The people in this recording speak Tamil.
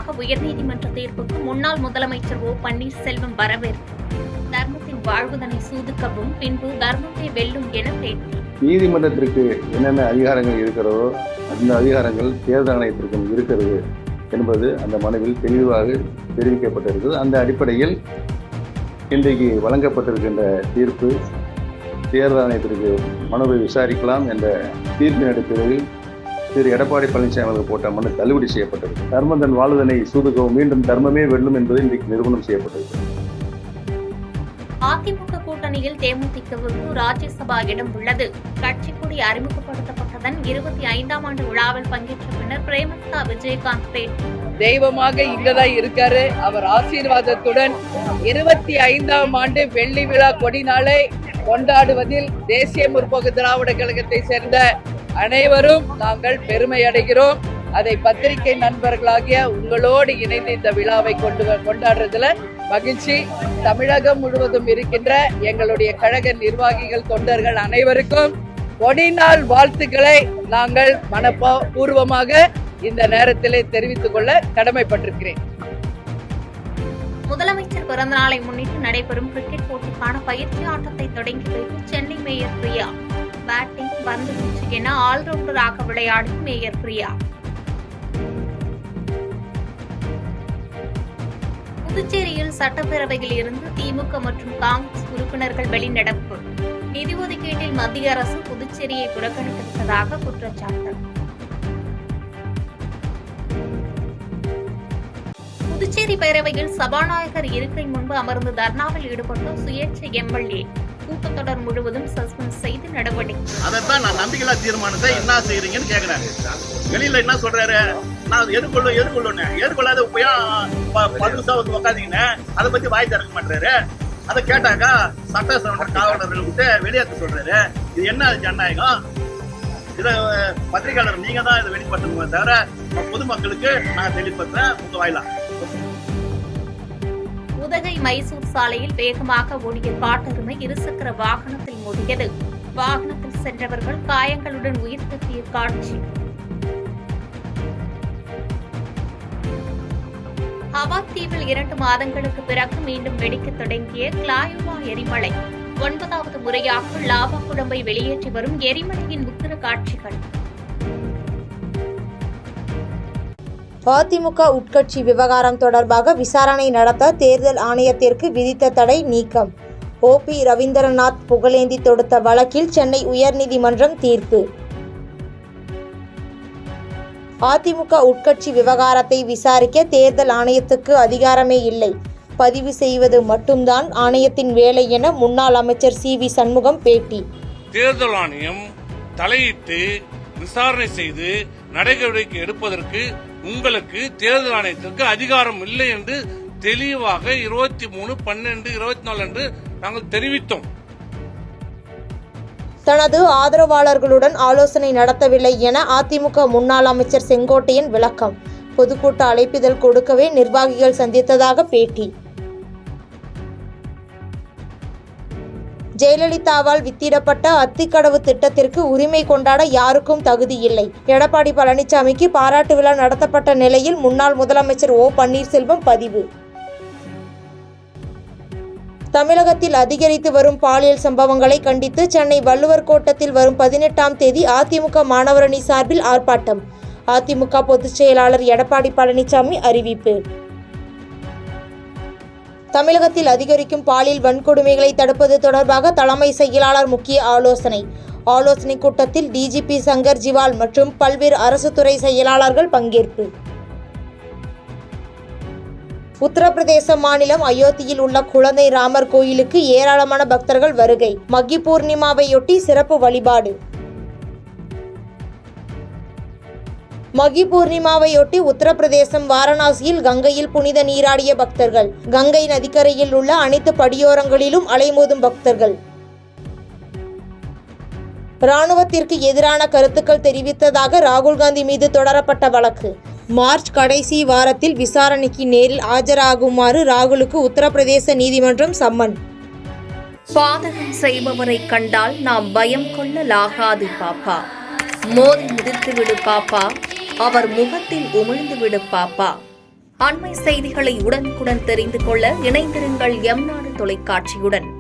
தொடர்பாக உயர்நீதிமன்ற தீர்ப்புக்கு முன்னாள் முதலமைச்சர் ஓ பன்னீர்செல்வம் வரவேற்பு. தர்மத்தின் வாழ்வுதனை சூதுக்கவும் பின்பு தர்மத்தை வெல்லும் என பேட்டி. நீதிமன்றத்திற்கு என்னென்ன அதிகாரங்கள் இருக்கிறதோ அந்த அதிகாரங்கள் தேர்தல் ஆணையத்திற்கும் இருக்கிறது என்பது அந்த மனுவில் தெளிவாக தெரிவிக்கப்பட்டிருக்கிறது. அந்த அடிப்படையில் இன்றைக்கு வழங்கப்பட்டிருக்கின்ற தீர்ப்பு தேர்தல் ஆணையத்திற்கு மனுவை விசாரிக்கலாம் என்ற தீர்ப்பின் அடிப்படையில் திரு எடப்பாடி பழனிசாமி அவர்கள் போட்ட மனு தள்ளுபடி செய்யப்பட்டது. தர்மதன் வாழ்வதனை சூதுகவும் மீண்டும் தர்மமே வெல்லும் என்பது இன்றைக்கு நிரூபணம் செய்யப்பட்டது. அதிமுக கூட்டணியில் தேமுதிகவுக்கு ராஜ்யசபா இடம் உள்ளது. கட்சி கொடி அறிமுகப்படுத்தப்பட்டதன் 25ஆம் ஆண்டு விழாவில் பங்கேற்ற பின்னர் பிரேமலதா விஜயகாந்த் பேட்டி. தெய்வமாக இங்கதான் இருக்காரு. அவர் ஆசீர்வாதத்துடன் 25ஆம் ஆண்டு வெள்ளி விழா கொடி நாளை கொண்டாடுவதில் தேசிய முற்போக்கு திராவிட கழகத்தை சேர்ந்த அனைவரும் நாங்கள் பெருமை அடைகிறோம். அதை பத்திரிகை நண்பர்களாகிய உங்களோடு இணைந்து இந்த விழாவை கொண்டாடுறதுல மகிழ்ச்சி. தமிழகம் முழுவதும் இருக்கின்ற எங்களுடைய கழக நிர்வாகிகள் தொண்டர்கள் அனைவருக்கும் கொடிநாள் வாழ்த்துக்களை நாங்கள் மனப்பூர்வமாக இந்த நேரத்திலே தெரிவித்துக் கொள்ள கடமைப்பட்டிருக்கிறேன். முதலமைச்சர் பிறந்த நாளை முன்னிட்டு நடைபெறும் கிரிக்கெட் போட்டிக்கான பயிற்சி ஆட்டத்தை தொடங்கி வைத்து சென்னை மேயர் பிரியா. பேட்டிங், பந்து வீச்சு என ஆல்ரவுண்டராக விளையாடும் மேயர் பிரியா. புதுச்சேரியில் சட்டப்பேரவையில் இருந்து திமுக மற்றும் காங்கிரஸ் உறுப்பினர்கள் வெளிநடப்பு. நிதி ஒதுக்கீட்டில் மத்திய அரசு புதுச்சேரியை புறக்கணித்திருப்பதாக குற்றச்சாட்டு. புதுச்சேரி பேரவையில் சபாநாயகர் இருக்கை முன்பு அமர்ந்து தர்ணாவில் ஈடுபட்ட சுயேட்சை எம்எல்ஏ கூட்டத்தொடர் முழுவதும் சஸ்பெண்ட் செய்து நடவடிக்கை. அதான் நான் நம்பிக்கையில்லா தீர்மானத்தை என்ன செய்யறீங்கன்னு கேக்குறாரு. வெளியில என்ன சொல்றாரு, நான் எதிர்கொள்ளாத வந்து உட்காந்தீங்கன்னு அதை பத்தி வாய் திறக்க மாட்டாரு. அதை கேட்டாக்கா சட்டசபை காவலர்கள் விட்டு வெளியேற்ற சொல்றாரு. இது என்ன ஜனநாயகம்? இதை பத்திரிகையாளர் நீங்க தான் இதை வெளிப்படுத்தணுமே தவிர பொதுமக்களுக்கு நான் தெளிவுபடுத்துறேன் உங்க வாயிலா. உதகை மைசூர் சாலையில் வேகமாக ஓடிய காட்டெருமை இருசக்கர வாகனத்தில் மோதியது. வாகனத்தில் சென்றவர்கள் காயங்களுடன் உயிர் தப்பிய காட்சி. ஹவாய் தீவில் 2 மாதங்களுக்கு பிறகு மீண்டும் வெடிக்க தொடங்கிய கிளாயுவா எரிமலை. 9வது முறையாக லாவா குழம்பை வெளியேற்றி வரும் எரிமலையின் உக்கிர காட்சிகள். அதிமுக உட்கட்சி விவகாரம் தொடர்பாக விசாரணை நடத்த தேர்தல் ஆணையத்திற்கு விதித்த தடை நீக்கம். ஓ.பி. ரவீந்திரநாத் புகழேந்தி தொடுத்த வழக்கில் சென்னை உயர்நீதிமன்றம் தீர்ப்பு. அதிமுக உட்கட்சி விவகாரத்தை விசாரிக்க தேர்தல் ஆணையத்துக்கு அதிகாரமே இல்லை, பதிவு செய்வது மட்டும்தான் ஆணையத்தின் வேலை என முன்னாள் அமைச்சர் சி.வி. சண்முகம் பேட்டி. தேர்தல் ஆணையம் தலையிட்டு விசாரணை செய்து நடவடிக்கை எடுப்பதற்கு உங்களுக்கு தேர்தல் ஆணையத்திற்கு அதிகாரம் இல்லை என்று தெளிவாக 23/12/24 அன்று நாங்கள் தெரிவித்தோம். தனது ஆதரவாளர்களுடன் ஆலோசனை நடத்தவில்லை என அதிமுக முன்னாள் அமைச்சர் செங்கோட்டையன் விளக்கம். பொதுக்கூட்ட அழைப்பிதழ் கொடுக்கவே நிர்வாகிகள் சந்தித்ததாக பேட்டி. ஜெயலலிதாவால் வித்திடப்பட்ட அத்திக்கடவு திட்டத்திற்கு உரிமை கொண்டாட யாருக்கும் தகுதி இல்லை. எடப்பாடி பழனிசாமிக்கு பாராட்டு விழா நடத்தப்பட்ட நிலையில் முன்னாள் முதலமைச்சர் ஓ பன்னீர்செல்வம் பதிவு. தமிழகத்தில் அதிகரித்து வரும் பாலியல் சம்பவங்களை கண்டித்து சென்னை வள்ளுவர் கோட்டத்தில் வரும் 18ஆம் தேதி அதிமுக மாணவரணி சார்பில் ஆர்ப்பாட்டம். அதிமுக பொதுச் செயலாளர் எடப்பாடி பழனிசாமி அறிவிப்பு. தமிழகத்தில் அதிகரிக்கும் பாலியல் வன்கொடுமைகளை தடுப்பது தொடர்பாக தலைமை செயலாளர் முக்கிய ஆலோசனை கூட்டத்தில் டிஜிபி சங்கர் ஜிவால் மற்றும் பல்வேறு அரசு துறை செயலாளர்கள் பங்கேற்பு. உத்தரப்பிரதேச மாநிலம் அயோத்தியில் உள்ள குழந்தை ராமர் கோயிலுக்கு ஏராளமான பக்தர்கள் வருகை. மக்கி பூர்ணிமாவையொட்டி சிறப்பு வழிபாடு. மக்கி பூர்ணிமாவையொட்டி உத்தரப்பிரதேசம் வாரணாசியில் கங்கையில் புனித நீராடிய பக்தர்கள். கங்கை நதிக்கரையில் உள்ள அனைத்து படியோரங்களிலும் அலைமோதும் பக்தர்கள். இராணுவத்திற்கு எதிரான கருத்துக்கள் தெரிவித்ததாக ராகுல் காந்தி மீது தொடரப்பட்ட வழக்கு. மார்ச் கடைசி வாரத்தில் விசாரணைக்கு நேரில் ஆஜராகுமாறு ராகுலுக்கு உத்தரப்பிரதேச நீதிமன்றம் சம்மன். பாதகம் செய்பவரை கண்டால் நாம் பயம் கொள்ளலாகாது பாப்பா. மோதி மிதித்து விடு பாப்பா, அவர் முகத்தில் உமிழ்ந்து விடு பாப்பா. அண்மை செய்திகளை உடனுக்குடன் தெரிந்து கொள்ள இணைந்திருங்கள் எம் நாடு தொலைக்காட்சியுடன்.